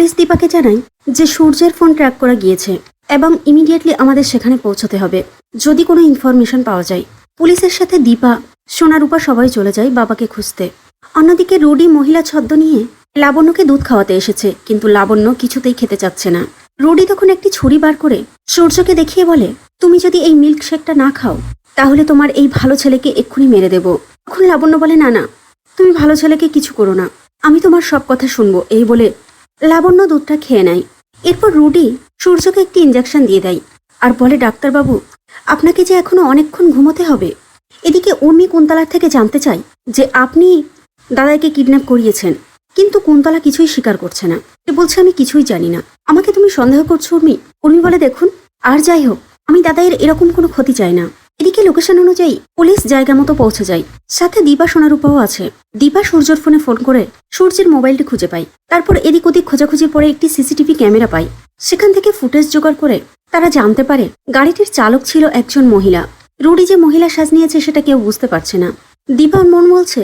Police দীপাকে জানায় যে সূর্যের ফোন ট্র্যাক করা গিয়েছে এবং ইমিডিয়েটলি আমাদের সেখানে পৌঁছতে হবে যদি কোনো ইনফরমেশন পাওয়া যায়। পুলিশের সাথে দীপা, সোনারূপা সবাই চলে যায় বাবাকে খুঁজতে। অন্যদিকে রুডি মহিলা ছদ্ম নিয়ে লাবণ্যকে দুধ খাওয়াতে এসেছে, কিন্তু লাবণ্য কিছুতেই খেতে চাচ্ছে না। রুডি তখন একটি ছুরি বার করে সূর্যকে দেখিয়ে বলে, তুমি যদি এই মিল্ক শেকটা না খাও তাহলে তোমার এই ভালো ছেলেকে এক্ষুনি মেরে দেব। তখন লাবণ্য বলে, না না, তুমি ভালো ছেলেকে কিছু করো না, আমি তোমার সব কথা শুনবো। এই বলে লাবণ্য দুধটা খেয়ে নেয়। এরপর রুডি সূর্যকে একটি ইঞ্জেকশন দিয়ে দেয় আর বলে, ডাক্তারবাবু আপনাকে যে এখনো অনেকক্ষণ ঘুমোতে হবে। এদিকে উর্মি কুন্তলার থেকে জানতে চাই যে আপনি দাদাকে কিডন্যাপ করিয়েছেন, কিন্তু কুন্তলা কিছুই স্বীকার করছে না। সে বলছে, আমি কিছুই জানি না। আমাকে তুমি সন্দেহ করছো উর্মি? উর্মি বলে, দেখুন, আর যাই হোক আমি দাদাইয়ের এরকম কোনো ক্ষতি চাই না। এদিকে লোকেশন অনুযায়ী পুলিশ জায়গা মতো পৌঁছে যায়, সাথে দীপা সোনারূপাও আছে। দীপা সূর্যর ফোনে ফোন করে সূর্যের মোবাইলটি খুঁজে পায়। তারপর এদিক ওদিক খোঁজাখুঁজির পরে একটি সিসিটিভি ক্যামেরা পায়। সেখান থেকে ফুটেজ জোগাড় করে তারা জানতে পারে গাড়িটির চালক ছিল একজন মহিলা। রুডি যে মহিলা সাজ নিয়েছে সেটা কেউ বুঝতে পারছে না। দীপার মন বলছে,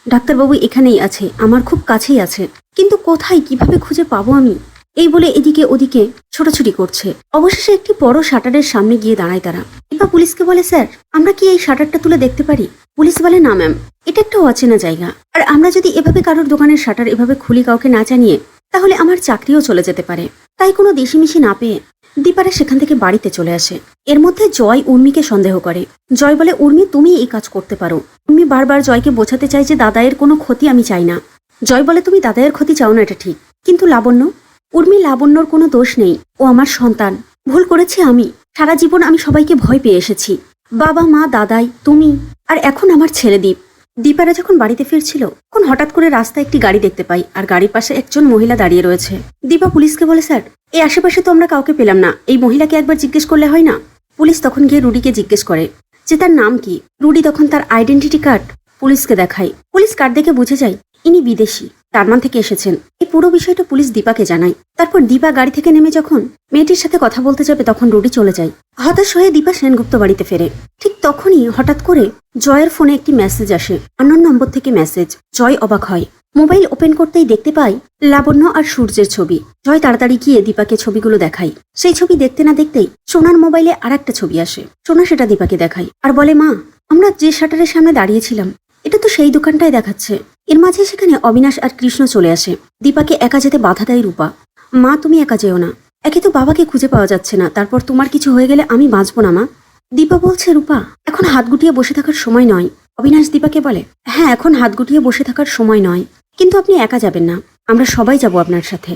ডাক্তারবাবু এখানেই আছে, আমার খুব কাছেই আছে, কিন্তু কোথায় কিভাবে খুঁজে পাবো আমি? এই বলে এদিকে ওদিকে ছোটাছুটি করছে। অবশেষে একটি বড় শাটারের সামনে গিয়ে দাঁড়ায় তারা। দীপা পুলিশকে বলে, স্যার আমরা কি এই শাটারটা তুলে দেখতে পারি? পুলিশ বলে, না ম্যাম, এটা একটা অচেনা জায়গা, আর আমরা যদি এভাবে কারোর দোকানের শাটার এভাবে খুলি কাউকে না জানিয়ে, তাহলে আমার চাকরিও চলে যেতে পারে। তাই কোনো দেশিমিশি না পেয়ে দীপারা সেখান থেকে বাড়িতে চলে আসে। এর মধ্যে জয় উর্মিকে সন্দেহ করে। জয় বলে, উর্মি তুমি এই কাজ করতে পারো। উর্মি বারবার জয়কে বোঝাতে চায় যে দাদায়ের কোনো ক্ষতি আমি চাই না। জয় বলে, তুমি দাদায়ের ক্ষতি চাও না এটা ঠিক, কিন্তু লাবণ্য, উর্মি লাবণ্যর কোনো দোষ নেই, ও আমার সন্তান। ভুল করেছি আমি। সারা জীবন আমি সবাইকে ভয় পেয়ে এসেছি, বাবা মা দাদাই তুমি, আর এখন আমার ছেলে দীপ। দীপারা যখন বাড়িতে ফিরছিল তখন হঠাৎ করে রাস্তায় একটি গাড়ি দেখতে পাই, আর গাড়ির পাশে একজন মহিলা দাঁড়িয়ে রয়েছে। দীপা পুলিশকে বলে, স্যার এই আশেপাশে তো আমরা কাউকে পেলাম না, এই মহিলাকে একবার জিজ্ঞেস করলে হয় না? পুলিশ তখন গিয়ে রুডিকে জিজ্ঞেস করে যে তার নাম কি। রুডি তখন তার আইডেন্টিটি কার্ড পুলিশকে দেখায়। পুলিশ কার্ড দেখে বুঝে যায় ইনি বিদেশি, জার্মান থেকে এসেছেন। এই পুরো বিষয়টা পুলিশ দীপাকে জানায়। তারপর দীপা গাড়ি থেকে নেমে যখন মেয়েটির সাথে কথা বলতে যাবে তখন রুডি চলে যায়। হতাশ হয়ে দীপা সেনগুপ্ত বাড়িতে ফেরে। ঠিক তখনই হঠাৎ করে জয়ের ফোনে একটি মেসেজ আসে, আননোন নম্বর থেকে মেসেজ। জয় অবাক হয়। মোবাইল ওপেন করতেই দেখতে পাই লাবণ্য আর সূর্যের ছবি। জয় তাড়াতাড়ি গিয়ে দীপাকে ছবিগুলো দেখায়। সেই ছবি দেখতে না দেখতেই সোনার মোবাইলে আর একটা ছবি আসে। সোনা সেটা দীপাকে দেখায় আর বলে, মা আমরা যে শাটারের সামনে দাঁড়িয়েছিলাম এটা তো সেই দোকানটাই দেখাচ্ছে। এর মাঝে সেখানে অবিনাশ আর কৃষ্ণ চলে আসে। দীপাকে একা যেতে বাধা দেয় রূপা। মা তুমি একা যেও না, একে তো বাবাকে খুঁজে পাওয়া যাচ্ছে না, তারপর তোমার কিছু হয়ে গেলে আমি বাঁচবো না মা। দীপা বলছে, রূপা এখন হাত গুটিয়ে বসে থাকার সময় নয়। অবিনাশ দীপাকে বলে, হ্যাঁ এখন হাত গুটিয়ে বসে থাকার সময় নয়, কিন্তু আপনি একা যাবেন না, আমরা সবাই যাব আপনার সাথে।